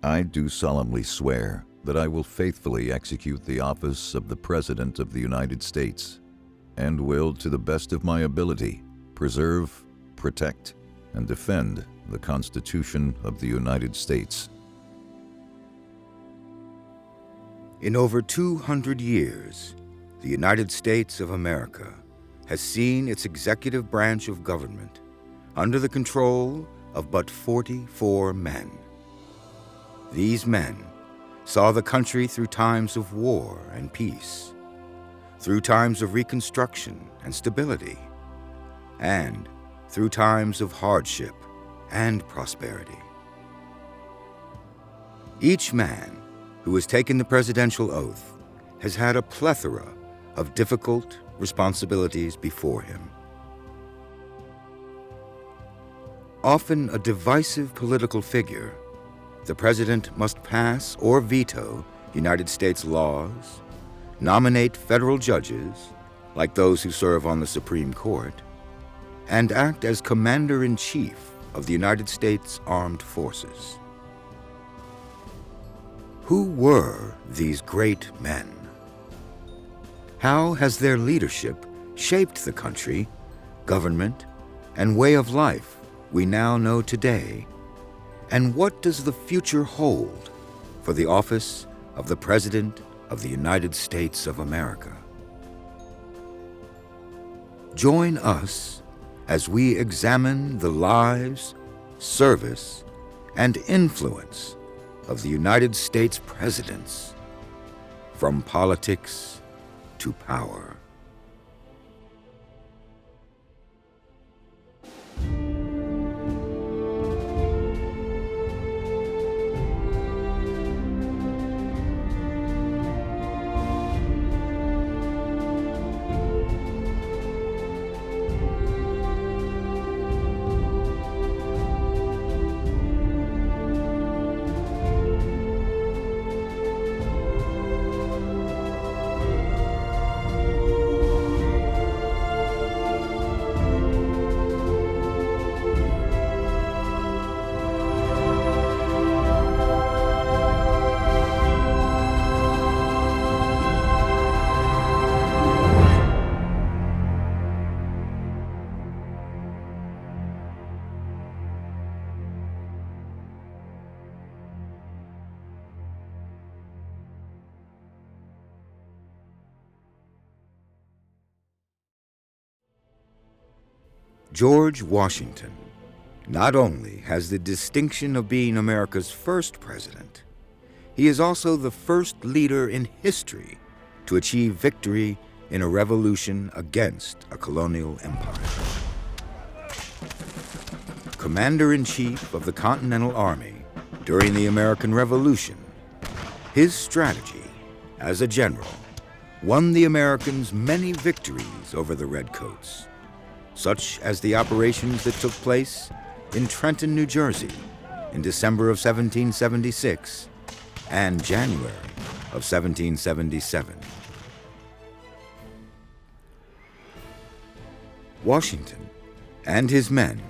I do solemnly swear that I will faithfully execute the office of the President of the United States and will, to the best of my ability, preserve, protect, and defend the Constitution of the United States. In over 200 years, the United States of America has seen its executive branch of government under the control of but 44 men. These men saw the country through times of war and peace, through times of reconstruction and stability, and through times of hardship and prosperity. Each man who has taken the presidential oath has had a plethora of difficult responsibilities before him. Often a divisive political figure, the president must pass or veto United States laws, nominate federal judges, like those who serve on the Supreme Court, and act as Commander-in-Chief of the United States Armed Forces. Who were these great men? How has their leadership shaped the country, government, and way of life we now know today? And what does the future hold for the office of the President of the United States of America? Join us as we examine the lives, service, and influence of the United States presidents, from politics to power. George Washington not only has the distinction of being America's first president, he is also the first leader in history to achieve victory in a revolution against a colonial empire. Commander-in-Chief of the Continental Army during the American Revolution, his strategy as a general won the Americans many victories over the Redcoats, such as the operations that took place in Trenton, New Jersey in December of 1776 and January of 1777. Washington and his men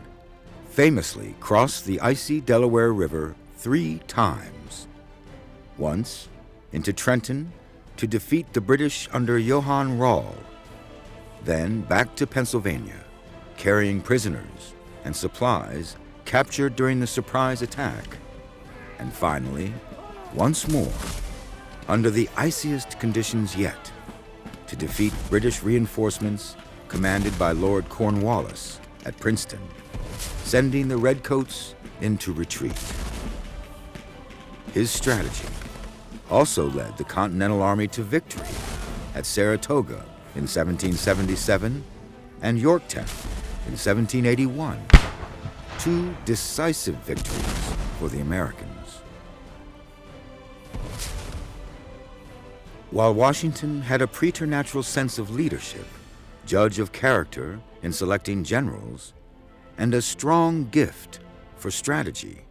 famously crossed the icy Delaware River 3 times, once into Trenton to defeat the British under Johann Rall, then back to Pennsylvania, carrying prisoners and supplies captured during the surprise attack, and finally, once more, under the iciest conditions yet, to defeat British reinforcements commanded by Lord Cornwallis at Princeton, sending the Redcoats into retreat. His strategy also led the Continental Army to victory at Saratoga in 1777 and Yorktown in 1781, 2 decisive victories for the Americans. While Washington had a preternatural sense of leadership, judge of character in selecting generals, and a strong gift for strategy,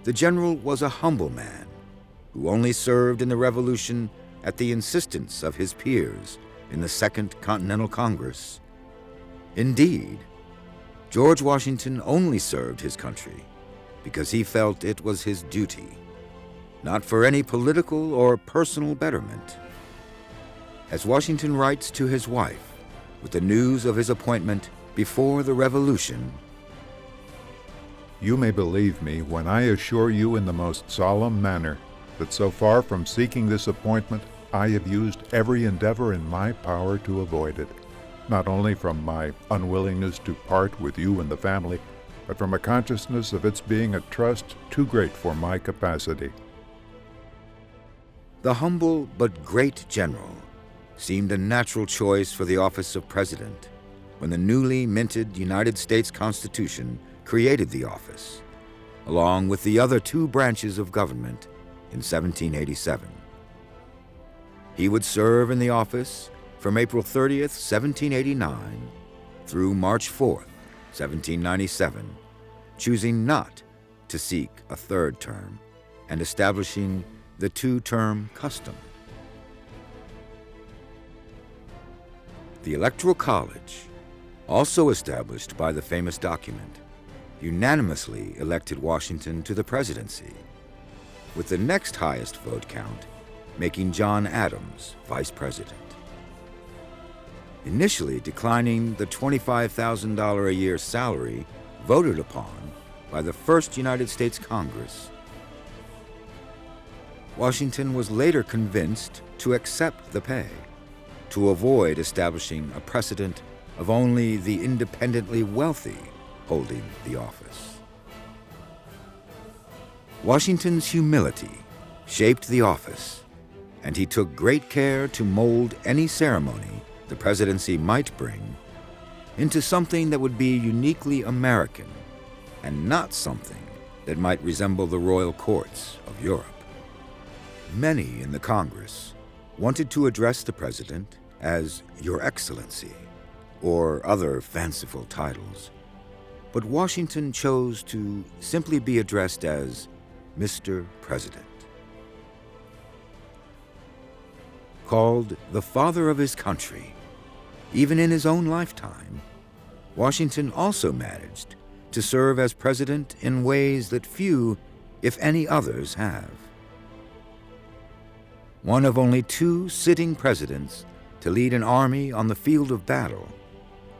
the general was a humble man who only served in the Revolution at the insistence of his peers in the Second Continental Congress. Indeed, George Washington only served his country because he felt it was his duty not for any political or personal betterment. As Washington writes to his wife with the news of his appointment before the Revolution, "You may believe me when I assure you in the most solemn manner that so far from seeking this appointment, I have used every endeavor in my power to avoid it, not only from my unwillingness to part with you and the family, but from a consciousness of its being a trust too great for my capacity." the humble but great general seemed a natural choice for the office of president when the newly minted United States Constitution created the office, along with the other two branches of government in 1787. He would serve in the office from April 30th, 1789 through March 4th, 1797, choosing not to seek a third term and establishing the two-term custom. The Electoral College, also established by the famous document, unanimously elected Washington to the presidency, with the next highest vote count making John Adams vice president. Initially declining the $25,000 a year salary voted upon by the first United States Congress, Washington was later convinced to accept the pay to avoid establishing a precedent of only the independently wealthy holding the office. Washington's humility shaped the office, and he took great care to mold any ceremony the presidency might bring into something that would be uniquely American and not something that might resemble the royal courts of Europe. Many in the Congress wanted to address the president as Your Excellency or other fanciful titles, but Washington chose to simply be addressed as Mr. President. Called the father of his country, even in his own lifetime, Washington also managed to serve as president in ways that few, if any others, have. One of only two sitting presidents to lead an army on the field of battle,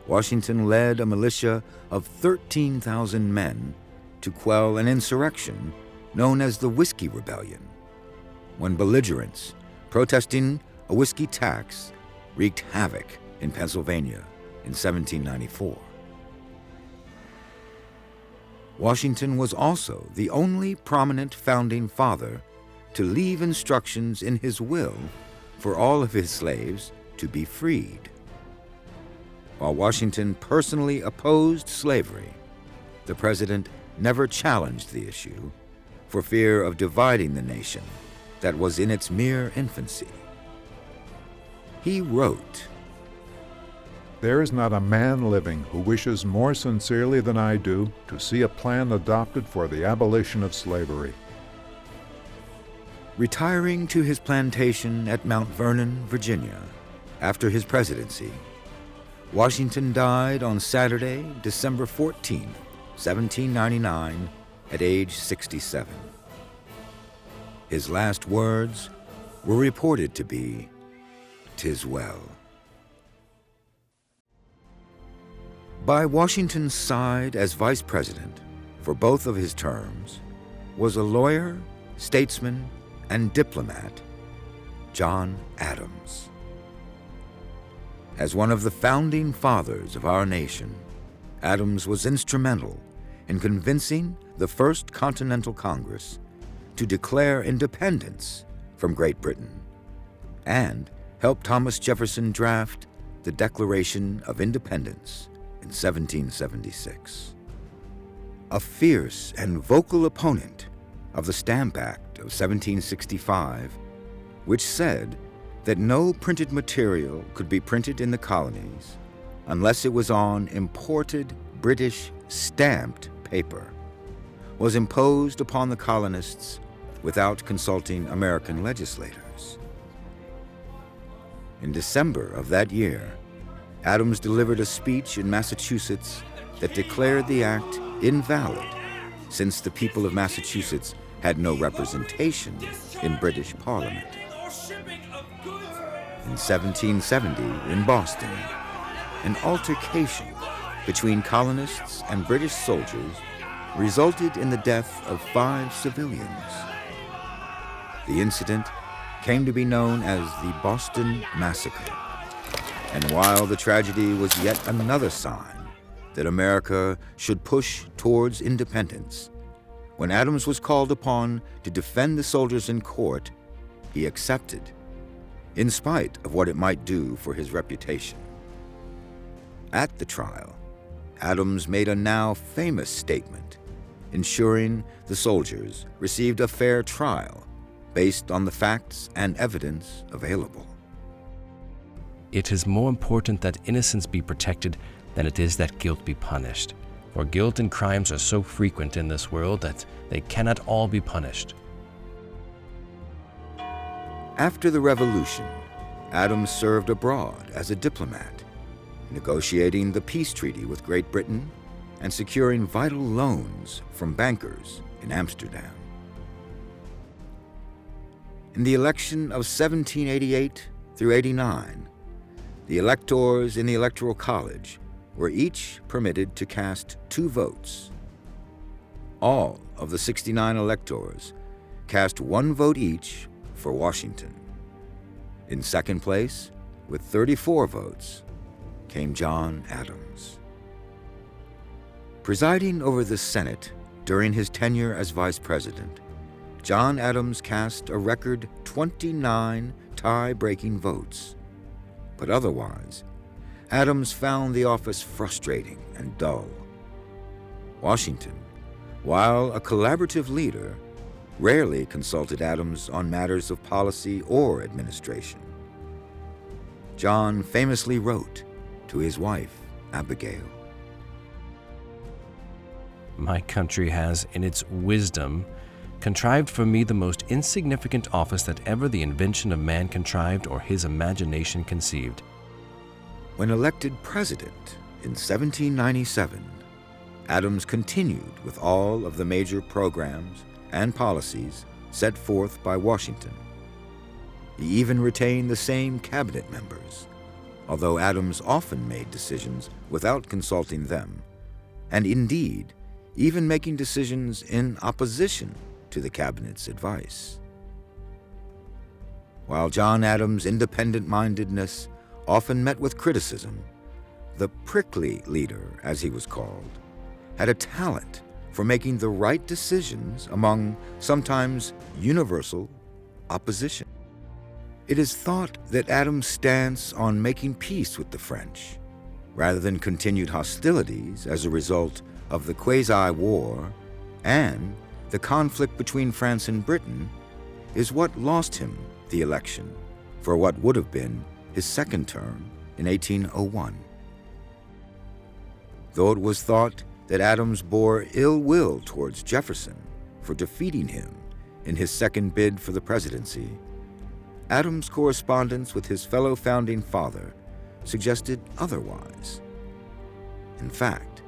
Washington led a militia of 13,000 men to quell an insurrection known as the Whiskey Rebellion, when belligerents protesting a whiskey tax wreaked havoc in Pennsylvania in 1794. Washington was also the only prominent founding father to leave instructions in his will for all of his slaves to be freed. While Washington personally opposed slavery, the president never challenged the issue for fear of dividing the nation that was in its mere infancy. He wrote, "There is not a man living who wishes more sincerely than I do to see a plan adopted for the abolition of slavery." Retiring to his plantation at Mount Vernon, Virginia, after his presidency, Washington died on Saturday, December 14, 1799, at age 67. His last words were reported to be, "'Tis well." By Washington's side as vice president for both of his terms was a lawyer, statesman, and diplomat, John Adams. As one of the founding fathers of our nation, Adams was instrumental in convincing the First Continental Congress to declare independence from Great Britain and helped Thomas Jefferson draft the Declaration of Independence in 1776. A fierce and vocal opponent of the Stamp Act of 1765, which said that no printed material could be printed in the colonies unless it was on imported British stamped paper, was imposed upon the colonists without consulting American legislators. In December of that year, Adams delivered a speech in Massachusetts that declared the act invalid, since the people of Massachusetts had no representation in British Parliament. In 1770, in Boston, an altercation between colonists and British soldiers resulted in the death of 5 civilians. The incident came to be known as the Boston Massacre. And while the tragedy was yet another sign that America should push towards independence, when Adams was called upon to defend the soldiers in court, he accepted, in spite of what it might do for his reputation. At the trial, Adams made a now famous statement, ensuring the soldiers received a fair trial based on the facts and evidence available. It is more important that innocence be protected than it is that guilt be punished. For guilt and crimes are so frequent in this world that they cannot all be punished. After the Revolution, Adams served abroad as a diplomat, negotiating the peace treaty with Great Britain and securing vital loans from bankers in Amsterdam. In the election of 1788 through 89, the electors in the Electoral College were each permitted to cast 2 votes. All of the 69 electors cast 1 vote each for Washington. In second place, with 34 votes, came John Adams. Presiding over the Senate during his tenure as vice president, John Adams cast a record 29 tie-breaking votes. But otherwise, Adams found the office frustrating and dull. Washington, while a collaborative leader, rarely consulted Adams on matters of policy or administration. John famously wrote to his wife, Abigail, My country has, in its wisdom, contrived for me the most insignificant office that ever the invention of man contrived or his imagination conceived. When elected president in 1797, Adams continued with all of the major programs and policies set forth by Washington. He even retained the same cabinet members, although Adams often made decisions without consulting them, and indeed, even making decisions in opposition to the cabinet's advice. While John Adams' independent-mindedness often met with criticism, the prickly leader, as he was called, had a talent for making the right decisions among sometimes universal opposition. It is thought that Adams' stance on making peace with the French, rather than continued hostilities as a result of the Quasi-War and the conflict between France and Britain, is what lost him the election for what would have been his second term in 1801. Though it was thought that Adams bore ill will towards Jefferson for defeating him in his second bid for the presidency, Adams' correspondence with his fellow founding father suggested otherwise. In fact,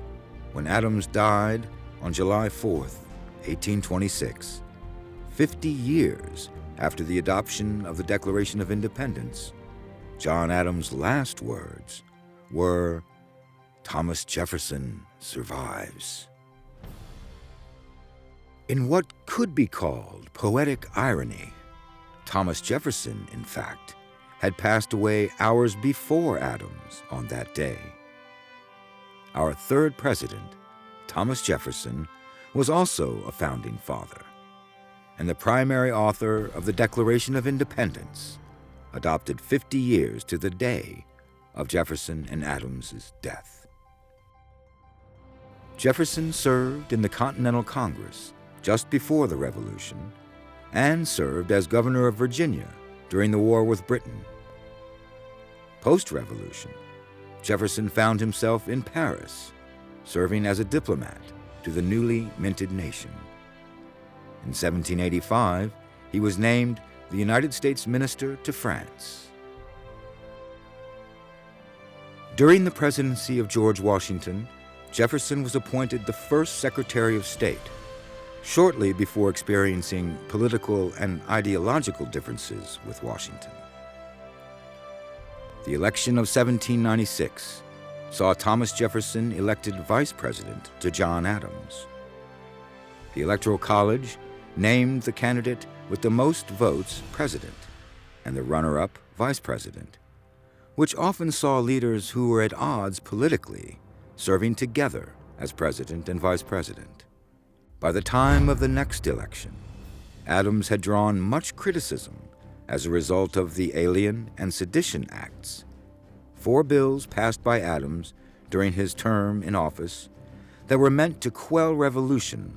when Adams died on July 4th, 1826, 50 years after the adoption of the Declaration of Independence, John Adams' last words were, "Thomas Jefferson survives." In what could be called poetic irony, Thomas Jefferson, in fact, had passed away hours before Adams on that day. Our third president, Thomas Jefferson, was also a founding father, and the primary author of the Declaration of Independence, adopted 50 years to the day of Jefferson and Adams's death. Jefferson served in the Continental Congress just before the Revolution and served as governor of Virginia during the war with Britain. Post-Revolution, Jefferson found himself in Paris, serving as a diplomat to the newly minted nation. In 1785, he was named the United States Minister to France. During the presidency of George Washington, Jefferson was appointed the first Secretary of State, shortly before experiencing political and ideological differences with Washington. The election of 1796 saw Thomas Jefferson elected vice president to John Adams. The Electoral College named the candidate with the most votes president and the runner-up vice president, which often saw leaders who were at odds politically serving together as president and vice president. By the time of the next election, Adams had drawn much criticism as a result of the Alien and Sedition Acts, 4 bills passed by Adams during his term in office that were meant to quell revolution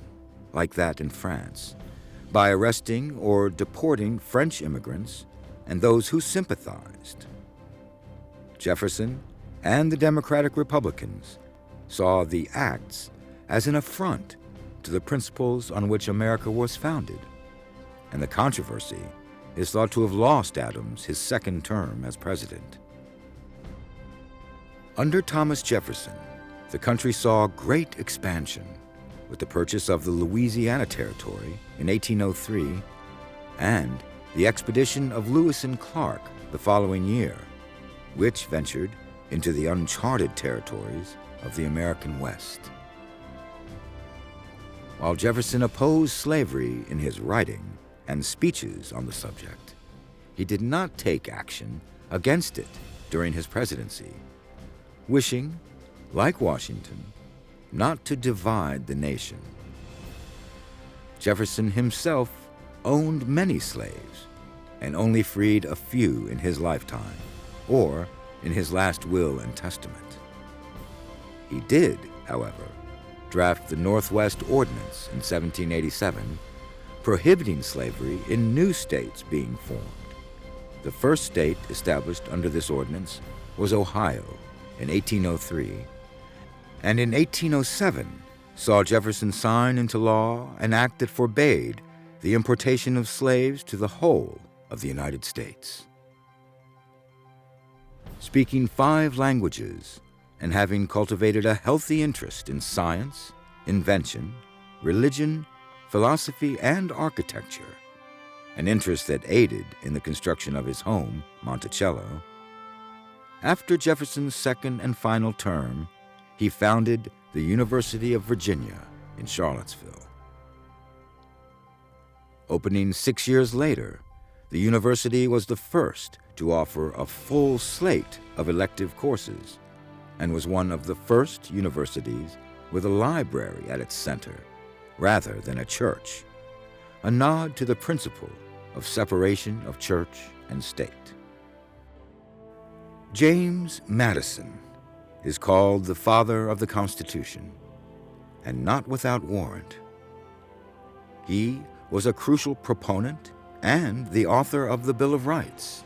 like that in France by arresting or deporting French immigrants and those who sympathized. Jefferson and the Democratic Republicans saw the acts as an affront to the principles on which America was founded, and the controversy is thought to have lost Adams his second term as president. Under Thomas Jefferson, the country saw great expansion with the purchase of the Louisiana Territory in 1803 and the expedition of Lewis and Clark the following year, which ventured into the uncharted territories of the American West. While Jefferson opposed slavery in his writing and speeches on the subject, he did not take action against it during his presidency, wishing, like Washington, not to divide the nation. Jefferson himself owned many slaves and only freed a few in his lifetime or in his last will and testament. He did, however, draft the Northwest Ordinance in 1787, prohibiting slavery in new states being formed. The first state established under this ordinance was Ohio in 1803, and in 1807 saw Jefferson sign into law an act that forbade the importation of slaves to the whole of the United States. Speaking 5 languages and having cultivated a healthy interest in science, invention, religion, philosophy, and architecture, an interest that aided in the construction of his home, Monticello, after Jefferson's second and final term, he founded the University of Virginia in Charlottesville. Opening 6 years later, the university was the first to offer a full slate of elective courses and was one of the first universities with a library at its center rather than a church, a nod to the principle of separation of church and state. James Madison is called the father of the Constitution, and not without warrant. He was a crucial proponent and the author of the Bill of Rights,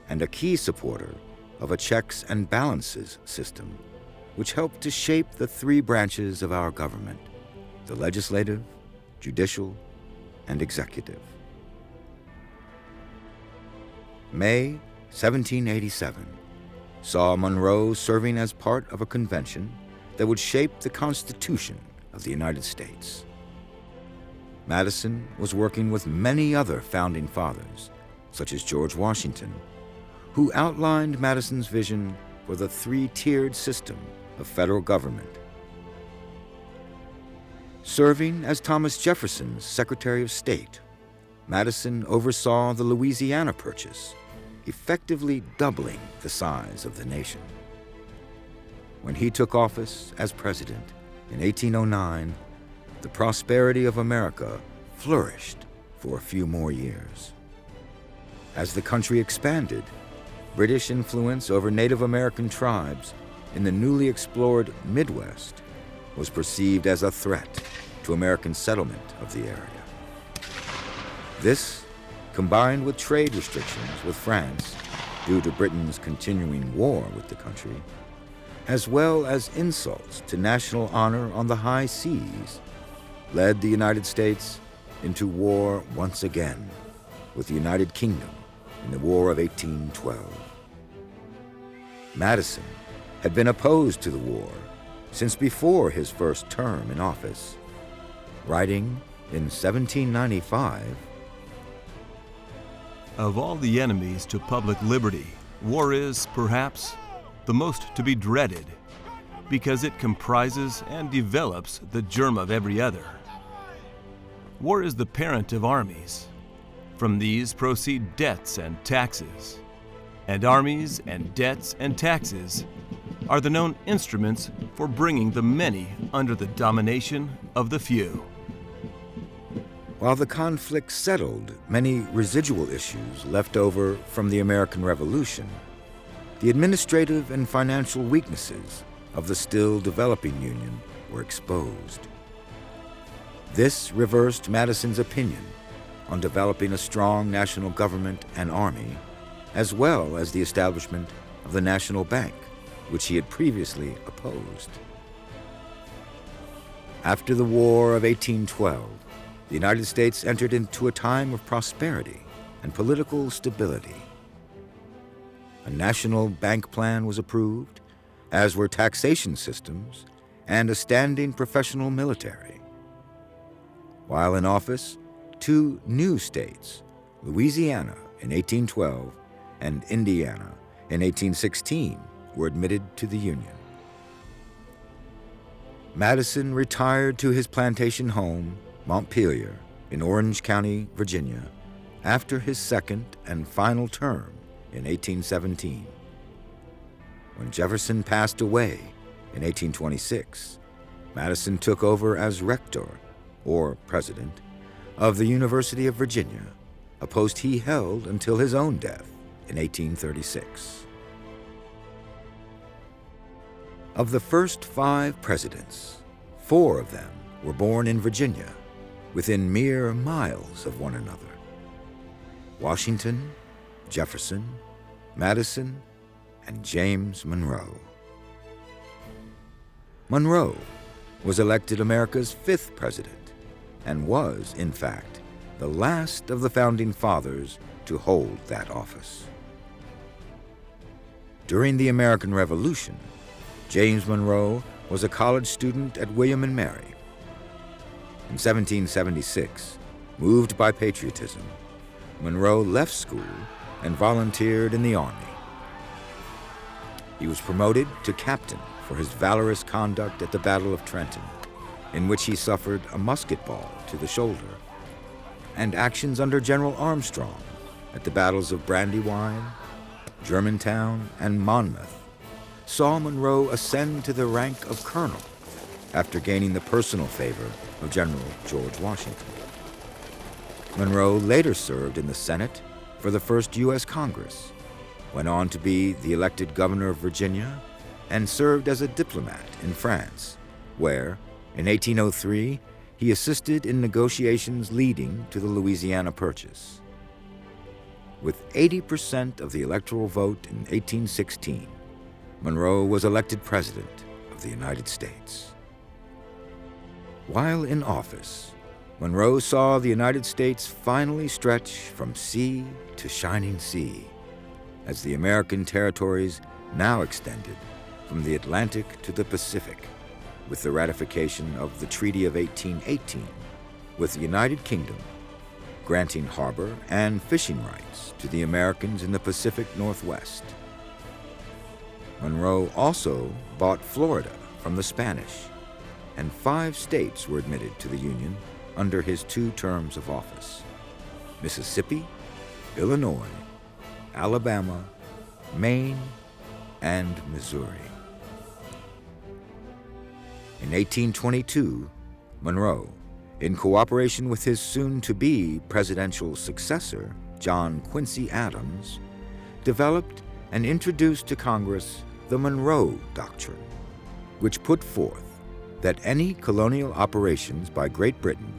and a key supporter of a checks and balances system which helped to shape the 3 branches of our government: the legislative, judicial, and executive. May 1787 saw Monroe serving as part of a convention that would shape the Constitution of the United States. Madison was working with many other founding fathers, such as George Washington, who outlined Madison's vision for the 3-tiered system of federal government. Serving as Thomas Jefferson's Secretary of State, Madison oversaw the Louisiana Purchase, effectively doubling the size of the nation. When he took office as president in 1809, the prosperity of America flourished for a few more years. As the country expanded, British influence over Native American tribes in the newly explored Midwest was perceived as a threat to American settlement of the area. This, combined with trade restrictions with France due to Britain's continuing war with the country, as well as insults to national honor on the high seas, led the United States into war once again with the United Kingdom in the War of 1812. Madison had been opposed to the war since before his first term in office, writing in 1795, Of all the enemies to public liberty, war is, perhaps, the most to be dreaded, because it comprises and develops the germ of every other. War is the parent of armies. From these proceed debts and taxes. And armies and debts and taxes are the known instruments for bringing the many under the domination of the few. while the conflict settled many residual issues left over from the American Revolution, the administrative and financial weaknesses of the still developing Union were exposed. This reversed Madison's opinion on developing a strong national government and army, as well as the establishment of the National Bank, which he had previously opposed. After the War of 1812, the United States entered into a time of prosperity and political stability. A national bank plan was approved, as were taxation systems and a standing professional military. While in office, two new states, Louisiana in 1812 and Indiana in 1816, were admitted to the Union. Madison retired to his plantation home, Montpelier, in Orange County, Virginia, after his second and final term in 1817. When Jefferson passed away in 1826, Madison took over as rector, or president, of the University of Virginia, a post he held until his own death in 1836. Of the first 5 presidents, 4 of them were born in Virginia, within mere miles of one another: Washington, Jefferson, Madison, and James Monroe. Monroe was elected America's 5th president and was, in fact, the last of the Founding Fathers to hold that office. During the American Revolution, James Monroe was a college student at William and Mary. In 1776, moved by patriotism, Monroe left school and volunteered in the Army. He was promoted to captain for his valorous conduct at the Battle of Trenton, in which he suffered a musket ball to the shoulder, and actions under General Armstrong at the battles of Brandywine, Germantown, and Monmouth saw Monroe ascend to the rank of colonel after gaining the personal favor of General George Washington. Monroe later served in the Senate for the first U.S. Congress, went on to be the elected governor of Virginia, and served as a diplomat in France, where, in 1803, he assisted in negotiations leading to the Louisiana Purchase. With 80% of the electoral vote in 1816, Monroe was elected President of the United States. While in office, Monroe saw the United States finally stretch from sea to shining sea, as the American territories now extended from the Atlantic to the Pacific, with the ratification of the Treaty of 1818 with the United Kingdom, granting harbor and fishing rights to the Americans in the Pacific Northwest. Monroe also bought Florida from the Spanish, and 5 states were admitted to the Union under his 2 terms of office: Mississippi, Illinois, Alabama, Maine, and Missouri. In 1822, Monroe, in cooperation with his soon-to-be presidential successor, John Quincy Adams, developed and introduced to Congress the Monroe Doctrine, which put forth that any colonial operations by Great Britain,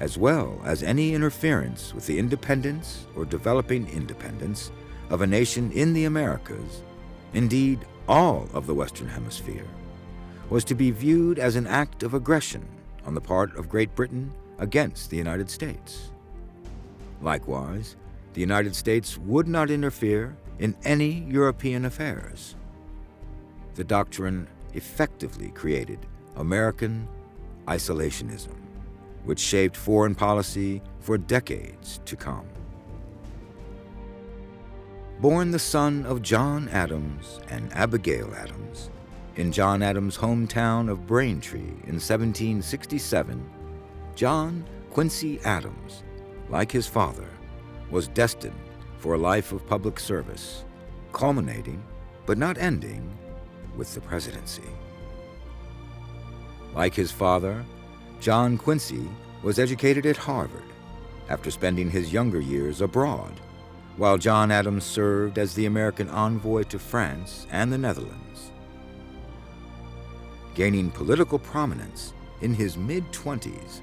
as well as any interference with the independence or developing independence of a nation in the Americas, indeed all of the Western Hemisphere, was to be viewed as an act of aggression on the part of Great Britain against the United States. Likewise, the United States would not interfere in any European affairs. The doctrine effectively created American isolationism, which shaped foreign policy for decades to come. Born the son of John Adams and Abigail Adams, in John Adams' hometown of Braintree in 1767, John Quincy Adams, like his father, was destined for a life of public service, culminating, but not ending, with the presidency. Like his father, John Quincy was educated at Harvard after spending his younger years abroad, while John Adams served as the American envoy to France and the Netherlands. Gaining political prominence in his mid-20s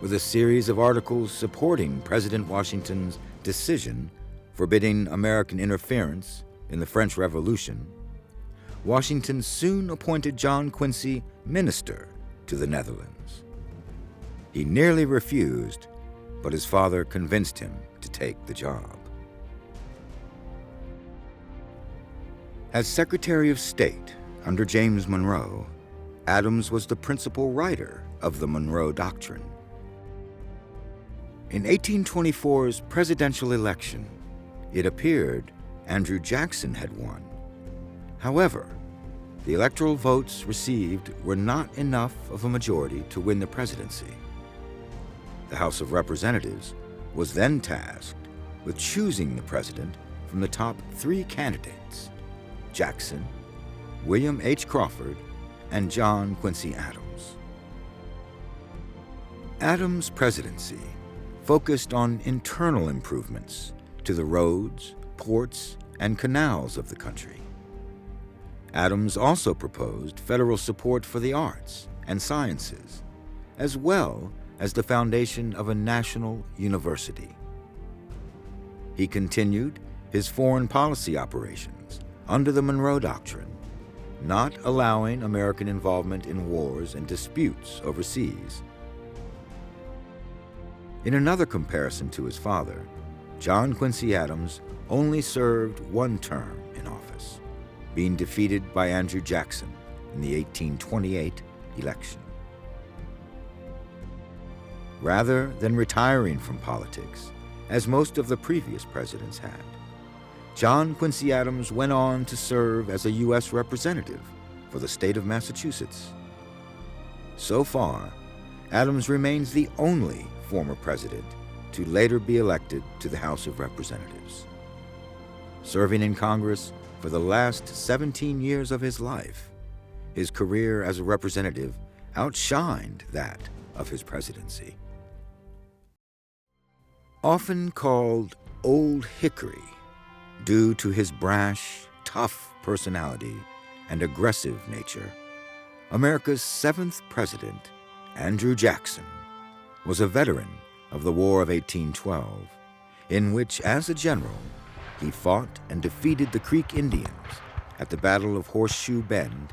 with a series of articles supporting President Washington's decision forbidding American interference in the French Revolution, Washington soon appointed John Quincy minister to the Netherlands. He nearly refused, but his father convinced him to take the job. As Secretary of State under James Monroe, Adams was the principal writer of the Monroe Doctrine. In 1824's presidential election, it appeared Andrew Jackson had won. However, the electoral votes received were not enough of a majority to win the presidency. The House of Representatives was then tasked with choosing the president from the top 3 candidates: Jackson, William H. Crawford, and John Quincy Adams. Adams' presidency focused on internal improvements to the roads, ports, and canals of the country. Adams also proposed federal support for the arts and sciences, as well as the foundation of a national university. He continued his foreign policy operations under the Monroe Doctrine, not allowing American involvement in wars and disputes overseas. In another comparison to his father, John Quincy Adams only served 1 term in office, being defeated by Andrew Jackson in the 1828 election. Rather than retiring from politics, as most of the previous presidents had, John Quincy Adams went on to serve as a U.S. representative for the state of Massachusetts. So far, Adams remains the only former president to later be elected to the House of Representatives. Serving in Congress for the last 17 years of his life, his career as a representative outshined that of his presidency. Often called Old Hickory, due to his brash, tough personality and aggressive nature, America's 7th president, Andrew Jackson, was a veteran of the War of 1812, in which, as a general, he fought and defeated the Creek Indians at the Battle of Horseshoe Bend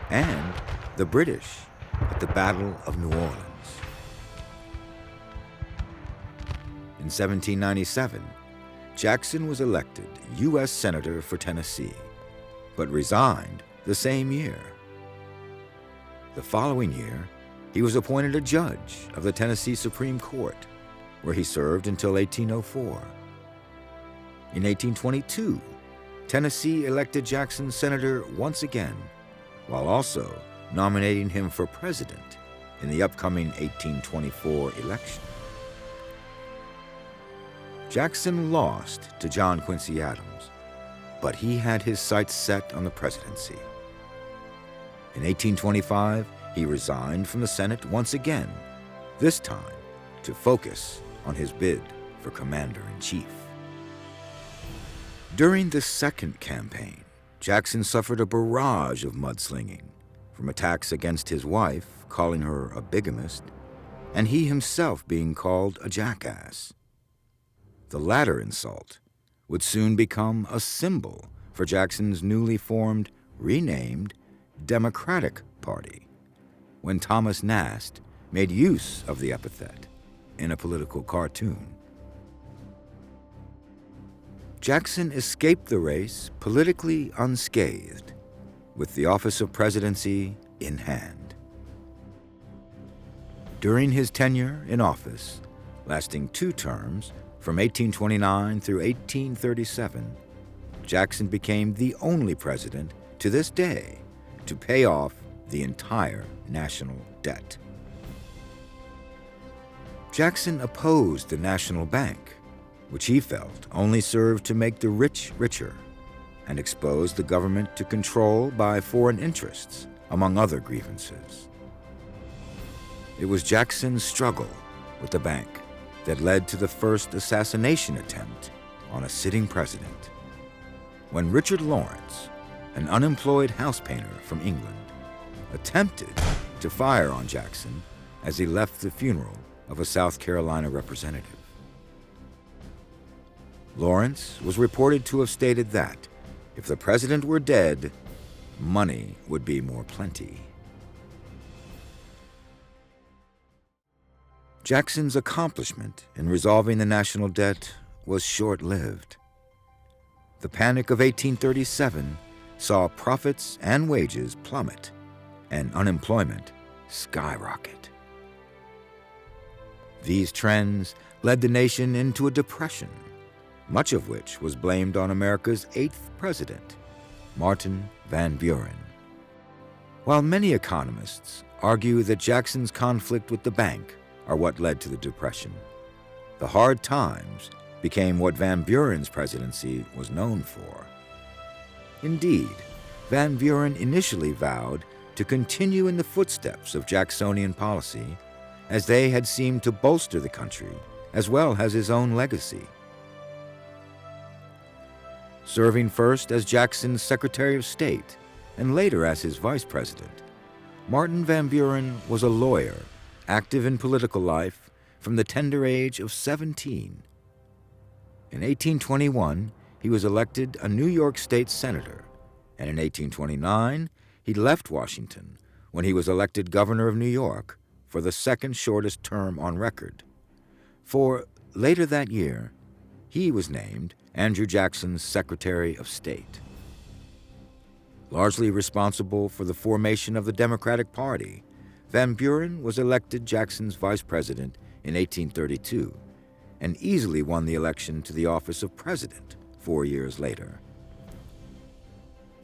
and the British at the Battle of New Orleans. In 1797, Jackson was elected U.S. Senator for Tennessee, but resigned the same year. The following year, he was appointed a judge of the Tennessee Supreme Court, where he served until 1804. In 1822, Tennessee elected Jackson senator once again, while also nominating him for president in the upcoming 1824 election. Jackson lost to John Quincy Adams, but he had his sights set on the presidency. In 1825, he resigned from the Senate once again, this time to focus on his bid for commander-in-chief. During the second campaign, Jackson suffered a barrage of mudslinging, from attacks against his wife, calling her a bigamist, and he himself being called a jackass. The latter insult would soon become a symbol for Jackson's newly formed, renamed Democratic Party, when Thomas Nast made use of the epithet in a political cartoon. Jackson escaped the race politically unscathed, with the office of presidency in hand. During his tenure in office, lasting 2 terms from 1829 through 1837, Jackson became the only president to this day to pay off the entire national debt. Jackson opposed the National Bank, which he felt only served to make the rich richer and exposed the government to control by foreign interests, among other grievances. It was Jackson's struggle with the bank that led to the first assassination attempt on a sitting president, when Richard Lawrence, an unemployed house painter from England, attempted to fire on Jackson as he left the funeral of a South Carolina representative. Lawrence was reported to have stated that if the president were dead, money would be more plenty. Jackson's accomplishment in resolving the national debt was short-lived. The Panic of 1837 saw profits and wages plummet and unemployment skyrocket. These trends led the nation into a depression, much of which was blamed on America's 8th president, Martin Van Buren. While many economists argue that Jackson's conflict with the bank are what led to the Depression, the hard times became what Van Buren's presidency was known for. Indeed, Van Buren initially vowed to continue in the footsteps of Jacksonian policy, as they had seemed to bolster the country as well as his own legacy. Serving first as Jackson's Secretary of State and later as his vice president, Martin Van Buren was a lawyer active in political life from the tender age of 17. In 1821, he was elected a New York State senator, and in 1829, he left Washington when he was elected governor of New York for the second shortest term on record. For later that year, he was named Andrew Jackson's Secretary of State. Largely responsible for the formation of the Democratic Party, Van Buren was elected Jackson's vice president in 1832 and easily won the election to the office of president 4 years later.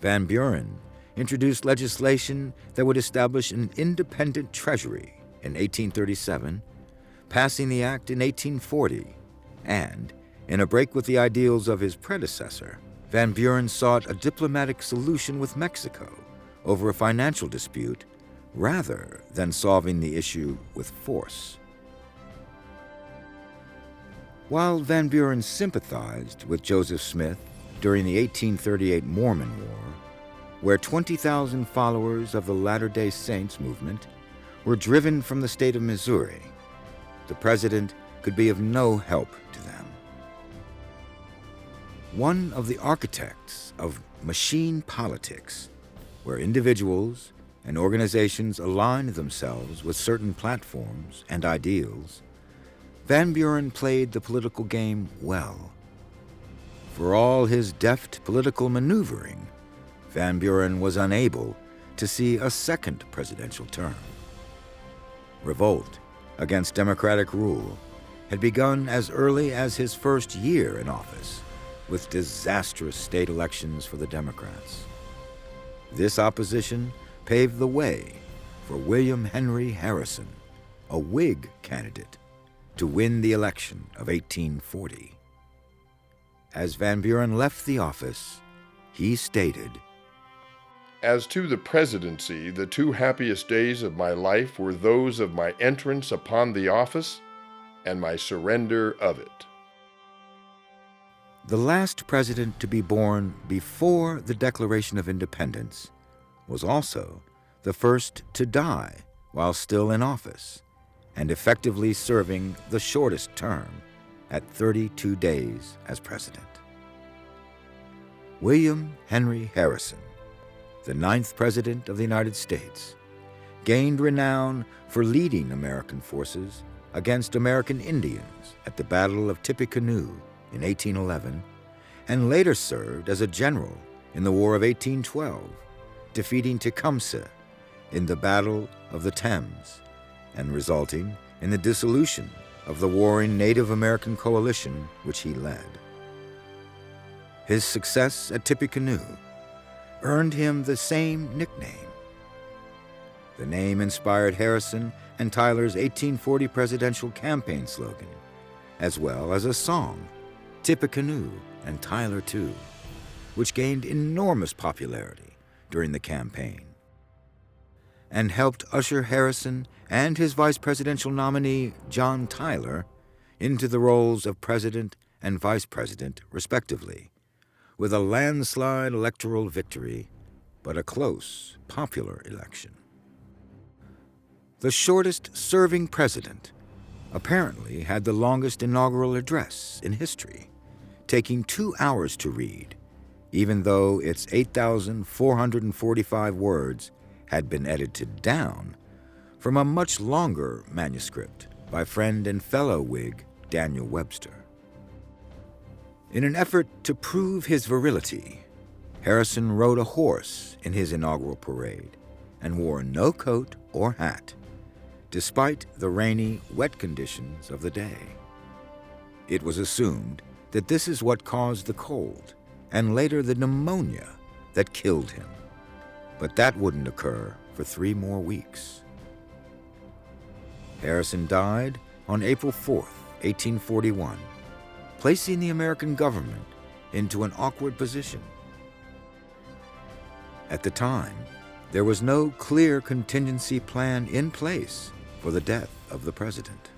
Van Buren introduced legislation that would establish an independent treasury in 1837, passing the act in 1840, and, in a break with the ideals of his predecessor, Van Buren sought a diplomatic solution with Mexico over a financial dispute rather than solving the issue with force. While Van Buren sympathized with Joseph Smith during the 1838 Mormon War, where 20,000 followers of the Latter-day Saints movement were driven from the state of Missouri, the president could be of no help to them. One of the architects of machine politics, where individuals and organizations aligned themselves with certain platforms and ideals, Van Buren played the political game well. For all his deft political maneuvering, Van Buren was unable to see a second presidential term. Revolt against democratic rule had begun as early as his first year in office, with disastrous state elections for the Democrats. This opposition paved the way for William Henry Harrison, a Whig candidate, to win the election of 1840. As Van Buren left the office, he stated, "As to the presidency, the 2 happiest days of my life were those of my entrance upon the office and my surrender of it." The last president to be born before the Declaration of Independence was also the first to die while still in office and effectively serving the shortest term at 32 days as president. William Henry Harrison, the 9th President of the United States, gained renown for leading American forces against American Indians at the Battle of Tippecanoe in 1811, and later served as a general in the War of 1812, defeating Tecumseh in the Battle of the Thames, and resulting in the dissolution of the warring Native American coalition which he led. His success at Tippecanoe earned him the same nickname. The name inspired Harrison and Tyler's 1840 presidential campaign slogan, as well as a song, Tippecanoe and Tyler Too, which gained enormous popularity during the campaign and helped usher Harrison and his vice presidential nominee, John Tyler, into the roles of president and vice president, respectively, with a landslide electoral victory, but a close, popular election. The shortest-serving president apparently had the longest inaugural address in history, taking 2 hours to read, even though its 8,445 words had been edited down from a much longer manuscript by friend and fellow Whig Daniel Webster. In an effort to prove his virility, Harrison rode a horse in his inaugural parade and wore no coat or hat, despite the rainy, wet conditions of the day. It was assumed that this is what caused the cold and later the pneumonia that killed him. But that wouldn't occur for 3 more weeks. Harrison died on April 4th, 1841, placing the American government into an awkward position. At the time, there was no clear contingency plan in place for the death of the president.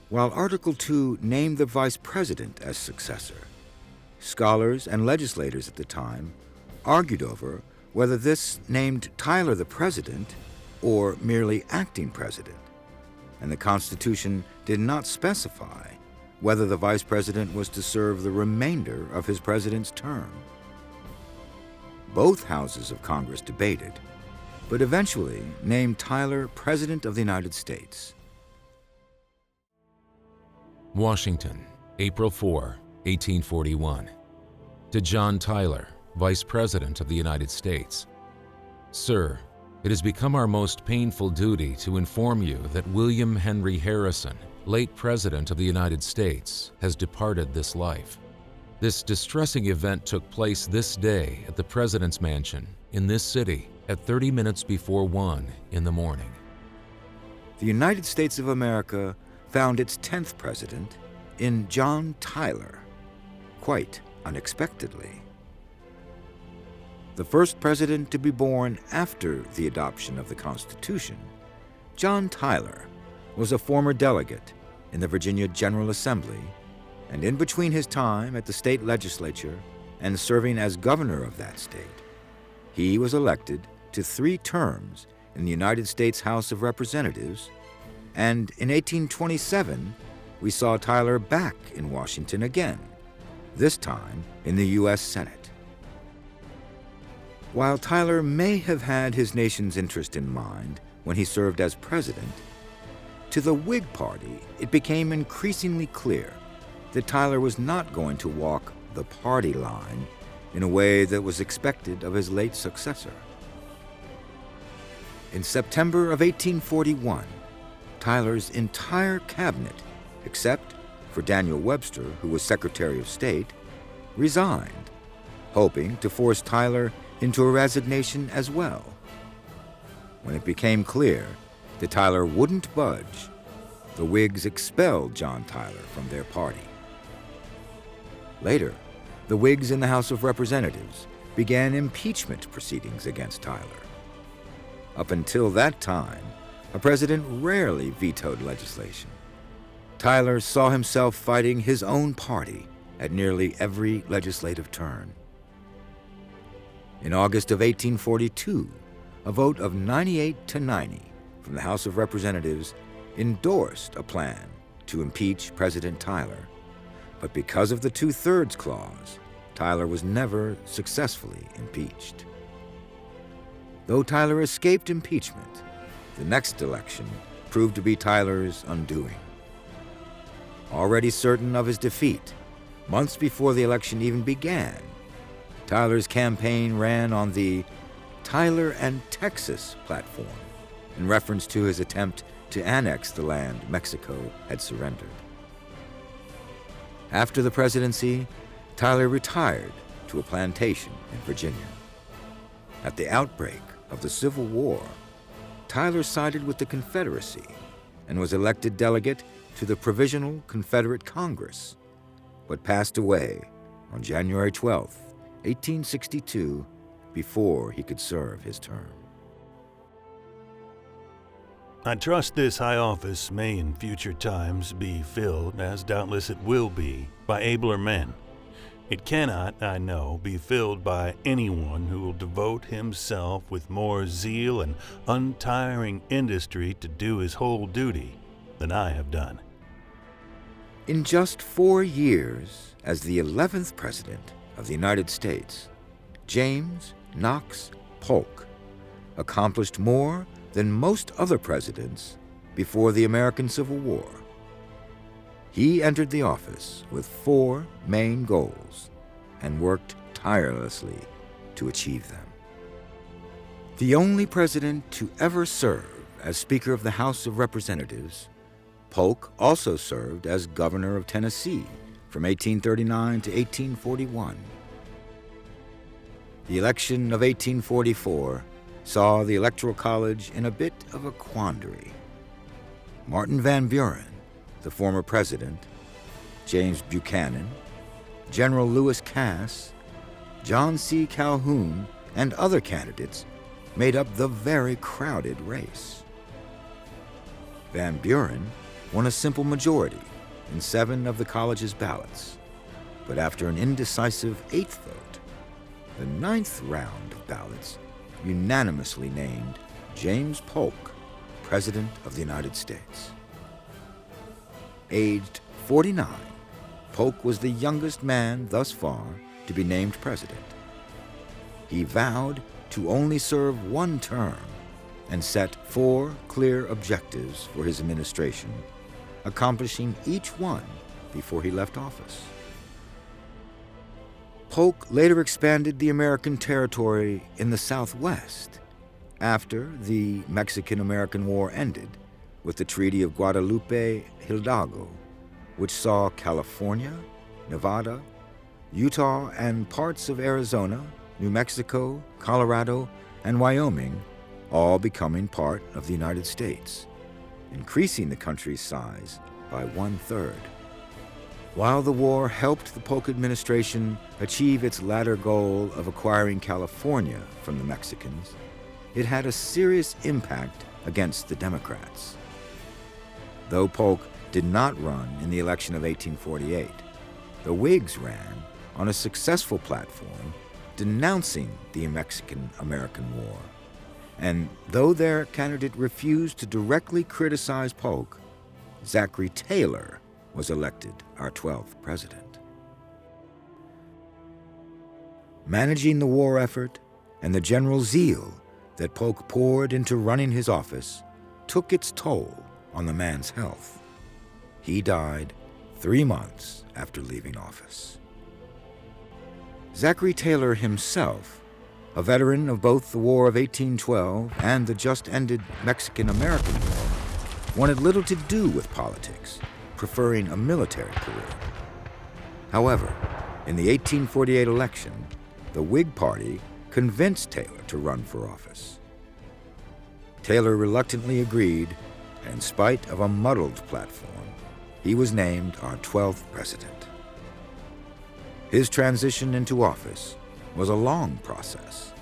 While Article II named the vice president as successor, scholars and legislators at the time argued over whether this named Tyler the president or merely acting president, and the Constitution did not specify whether the vice president was to serve the remainder of his president's term. Both houses of Congress debated, but eventually named Tyler President of the United States. Washington, April 4, 1841. To John Tyler, Vice President of the United States. Sir, it has become our most painful duty to inform you that William Henry Harrison, late President of the United States, has departed this life. This distressing event took place this day at the President's Mansion in this city at 30 minutes before 1 in the morning. The United States of America found its 10th president in John Tyler, quite unexpectedly. The first president to be born after the adoption of the Constitution, John Tyler was a former delegate in the Virginia General Assembly, and in between his time at the state legislature and serving as governor of that state, he was elected to 3 terms in the United States House of Representatives, and in 1827, we saw Tyler back in Washington again, this time in the U.S. Senate. While Tyler may have had his nation's interest in mind when he served as president, to the Whig Party it became increasingly clear that Tyler was not going to walk the party line in a way that was expected of his late successor. In September of 1841, Tyler's entire cabinet, except for Daniel Webster, who was Secretary of State, resigned, hoping to force Tyler into a resignation as well. When it became clear that Tyler wouldn't budge, the Whigs expelled John Tyler from their party. Later, the Whigs in the House of Representatives began impeachment proceedings against Tyler. Up until that time, a president rarely vetoed legislation. Tyler saw himself fighting his own party at nearly every legislative turn. In August of 1842, a vote of 98 to 90 from the House of Representatives endorsed a plan to impeach President Tyler, but because of the 2/3 clause, Tyler was never successfully impeached. Though Tyler escaped impeachment, the next election proved to be Tyler's undoing. Already certain of his defeat, months before the election even began, Tyler's campaign ran on the Tyler and Texas platform in reference to his attempt to annex the land Mexico had surrendered. After the presidency, Tyler retired to a plantation in Virginia. At the outbreak of the Civil War, Tyler sided with the Confederacy and was elected delegate to the Provisional Confederate Congress, but passed away on January 12, 1862, before he could serve his term. I trust this high office may in future times be filled, as doubtless it will be, by abler men. It cannot, I know, be filled by anyone who will devote himself with more zeal and untiring industry to do his whole duty than I have done. In just 4 years as the 11th President of the United States, James Knox Polk accomplished more than most other presidents before the American Civil War. He entered the office with 4 main goals and worked tirelessly to achieve them. The only president to ever serve as Speaker of the House of Representatives, Polk also served as Governor of Tennessee from 1839 to 1841. The election of 1844 saw the Electoral College in a bit of a quandary. Martin Van Buren, the former president, James Buchanan, General Lewis Cass, John C. Calhoun, and other candidates made up the very crowded race. Van Buren won a simple majority in 7 of the college's ballots, but after an indecisive 8th vote, the 9th round of ballots unanimously named James Polk President of the United States. Aged 49, Polk was the youngest man thus far to be named president. He vowed to only serve 1 term and set 4 clear objectives for his administration, accomplishing each one before he left office. Polk later expanded the American territory in the Southwest after the Mexican-American War ended with the Treaty of Guadalupe Hidalgo, which saw California, Nevada, Utah, and parts of Arizona, New Mexico, Colorado, and Wyoming all becoming part of the United States, increasing the country's size by 1/3. While the war helped the Polk administration achieve its latter goal of acquiring California from the Mexicans, it had a serious impact against the Democrats. Though Polk did not run in the election of 1848, the Whigs ran on a successful platform denouncing the Mexican-American War. And though their candidate refused to directly criticize Polk, Zachary Taylor was elected our 12th president. Managing the war effort and the general zeal that Polk poured into running his office took its toll on the man's health. He died 3 months after leaving office. Zachary Taylor himself, a veteran of both the War of 1812 and the just-ended Mexican-American War, wanted little to do with politics, preferring a military career. However, in the 1848 election, the Whig Party convinced Taylor to run for office. Taylor reluctantly agreed, and in spite of a muddled platform, he was named our 12th president. His transition into office was a long process.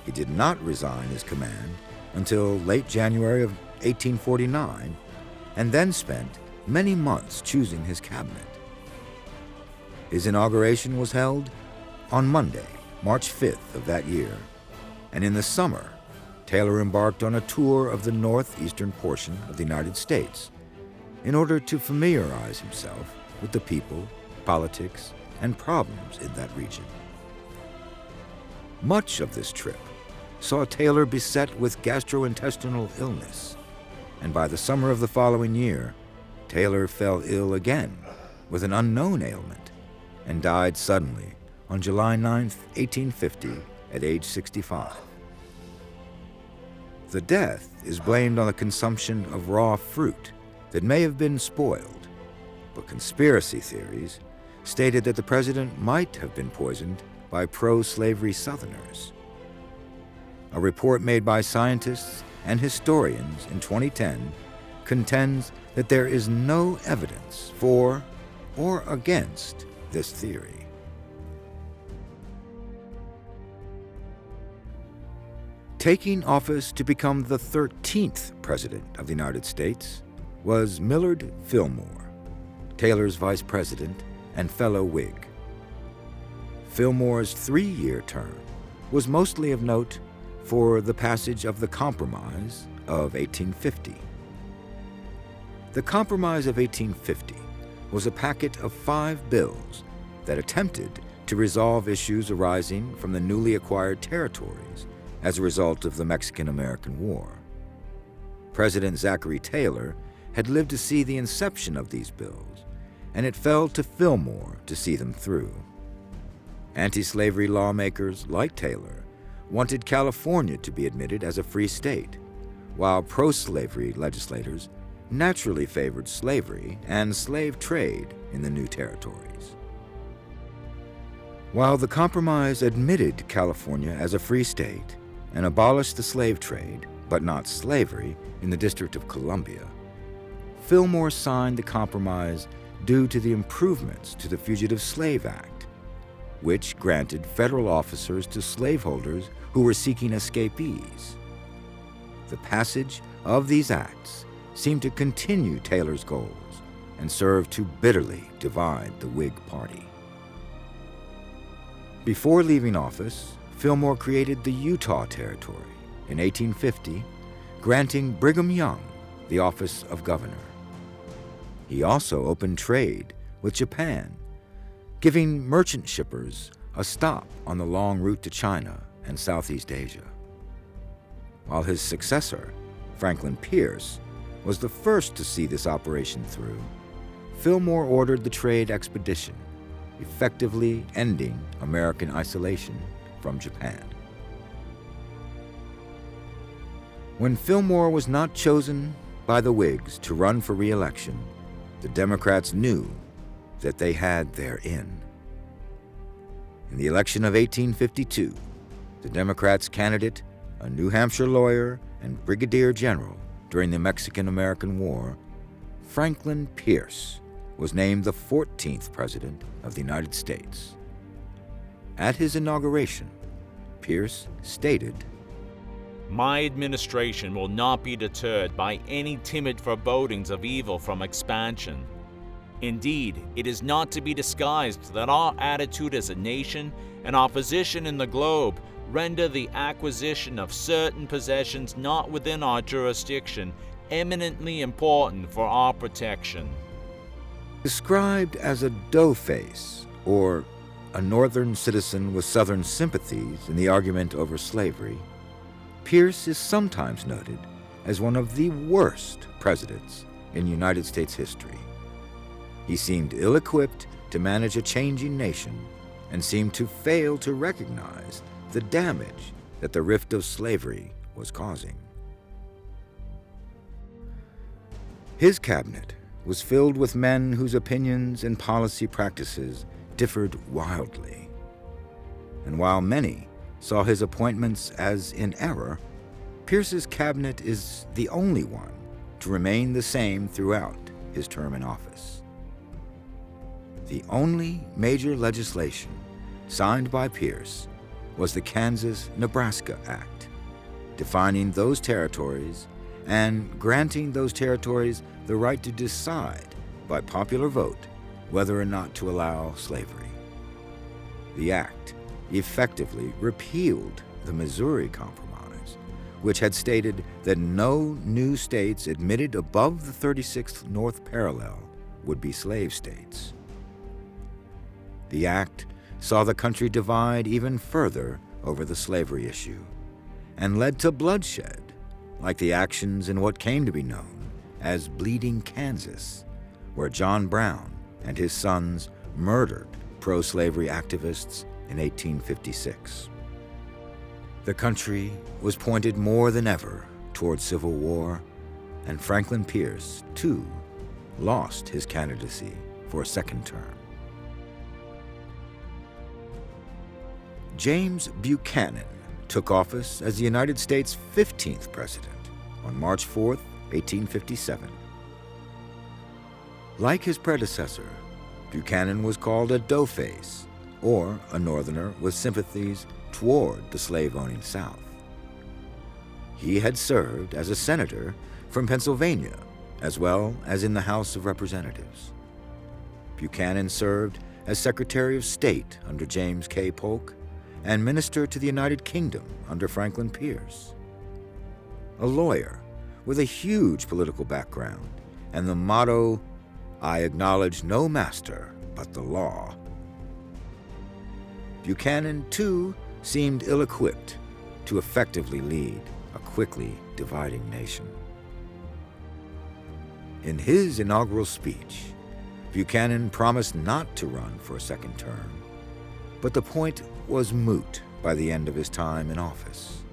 He did not resign his command until late January of 1849, and then spent many months choosing his cabinet. His inauguration was held on Monday, March 5th of that year, and in the summer, Taylor embarked on a tour of the northeastern portion of the United States in order to familiarize himself with the people, politics, and problems in that region. Much of this trip saw Taylor beset with gastrointestinal illness, and by the summer of the following year, Taylor fell ill again with an unknown ailment and died suddenly on July 9, 1850, at age 65. The death is blamed on the consumption of raw fruit that may have been spoiled, but conspiracy theories stated that the president might have been poisoned by pro-slavery Southerners. A report made by scientists and historians in 2010 contends that there is no evidence for or against this theory. Taking office to become the 13th President of the United States was Millard Fillmore, Taylor's vice president and fellow Whig. Fillmore's 3-year term was mostly of note for the passage of the Compromise of 1850. The Compromise of 1850 was a packet of 5 bills that attempted to resolve issues arising from the newly acquired territories as a result of the Mexican-American War. President Zachary Taylor had lived to see the inception of these bills, and it fell to Fillmore to see them through. Anti-slavery lawmakers like Taylor wanted California to be admitted as a free state, while pro-slavery legislators naturally favored slavery and slave trade in the new territories. While the Compromise admitted California as a free state and abolished the slave trade, but not slavery, in the District of Columbia, Fillmore signed the Compromise due to the improvements to the Fugitive Slave Act, which granted federal officers to slaveholders who were seeking escapees. The passage of these acts seemed to continue Taylor's goals and served to bitterly divide the Whig Party. Before leaving office, Fillmore created the Utah Territory in 1850, granting Brigham Young the office of governor. He also opened trade with Japan, giving merchant shippers a stop on the long route to China and Southeast Asia. While his successor, Franklin Pierce, was the first to see this operation through, Fillmore ordered the trade expedition, effectively ending American isolation from Japan. When Fillmore was not chosen by the Whigs to run for re-election, the Democrats knew that they had their in. In the election of 1852, the Democrats' candidate, a New Hampshire lawyer and brigadier general during the Mexican-American War, Franklin Pierce, was named the 14th President of the United States. At his inauguration, Pierce stated, "My administration will not be deterred by any timid forebodings of evil from expansion. Indeed, it is not to be disguised that our attitude as a nation and our position in the globe render the acquisition of certain possessions not within our jurisdiction eminently important for our protection." Described as a doughface, or a Northern citizen with Southern sympathies in the argument over slavery, Pierce is sometimes noted as one of the worst presidents in United States history. He seemed ill-equipped to manage a changing nation and seemed to fail to recognize the damage that the rift of slavery was causing. His cabinet was filled with men whose opinions and policy practices differed wildly. And while many saw his appointments as in error, Pierce's cabinet is the only one to remain the same throughout his term in office. The only major legislation signed by Pierce was the Kansas-Nebraska Act, defining those territories and granting those territories the right to decide by popular vote whether or not to allow slavery. The act effectively repealed the Missouri Compromise, which had stated that no new states admitted above the 36th North Parallel would be slave states. The act saw the country divide even further over the slavery issue and led to bloodshed, like the actions in what came to be known as Bleeding Kansas, where John Brown and his sons murdered pro-slavery activists in 1856. The country was pointed more than ever toward civil war, and Franklin Pierce, too, lost his candidacy for a second term. James Buchanan took office as the United States' 15th president on March 4, 1857. Like his predecessor, Buchanan was called a doughface, or a Northerner with sympathies toward the slave-owning South. He had served as a senator from Pennsylvania, as well as in the House of Representatives. Buchanan served as Secretary of State under James K. Polk and Minister to the United Kingdom under Franklin Pierce. A lawyer with a huge political background and the motto, "I acknowledge no master but the law." Buchanan, too, seemed ill-equipped to effectively lead a quickly dividing nation. In his inaugural speech, Buchanan promised not to run for a second term, but the point was moot by the end of his time in office.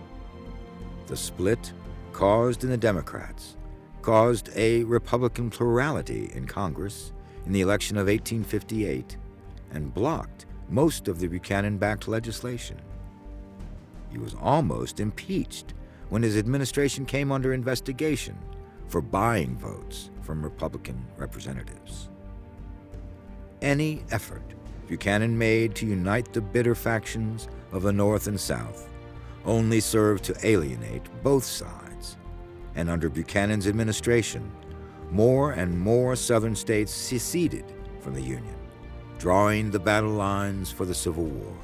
The split caused in the Democrats caused a Republican plurality in Congress in the election of 1858 and blocked most of the Buchanan-backed legislation. He was almost impeached when his administration came under investigation for buying votes from Republican representatives. Any effort Buchanan made to unite the bitter factions of the North and South only served to alienate both sides, and under Buchanan's administration, more and more Southern states seceded from the Union, drawing the battle lines for the Civil War.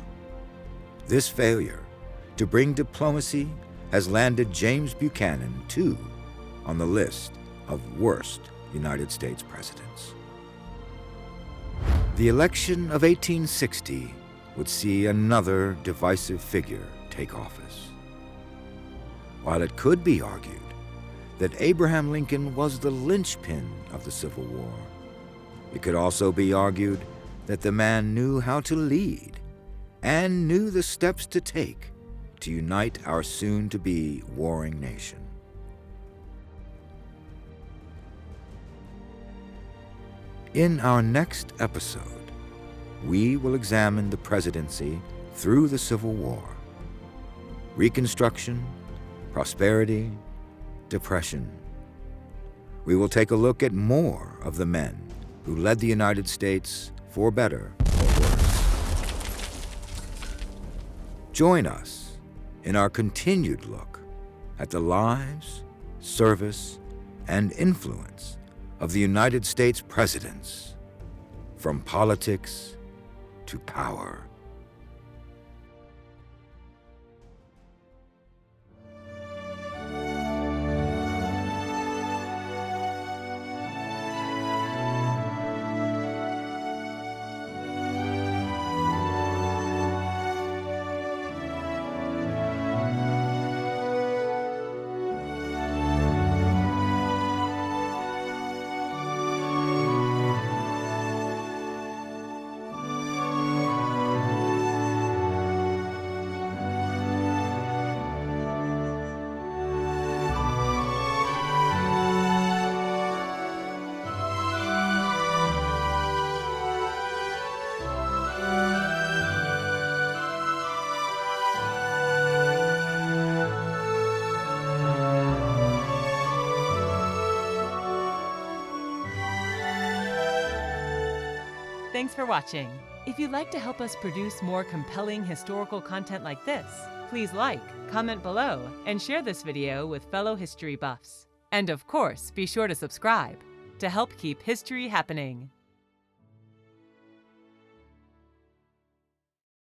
This failure to bring diplomacy has landed James Buchanan, too, on the list of worst United States presidents. The election of 1860 would see another divisive figure take office. While it could be argued that Abraham Lincoln was the linchpin of the Civil War, it could also be argued that the man knew how to lead and knew the steps to take to unite our soon-to-be warring nation. In our next episode, we will examine the presidency through the Civil War. Reconstruction, prosperity, depression. We will take a look at more of the men who led the United States for better or worse. Join us in our continued look at the lives, service, and influence of the United States presidents, from politics to power. Thanks for watching. If you'd like to help us produce more compelling historical content like this, please like, comment below, and share this video with fellow history buffs. And of course, be sure to subscribe to help keep history happening.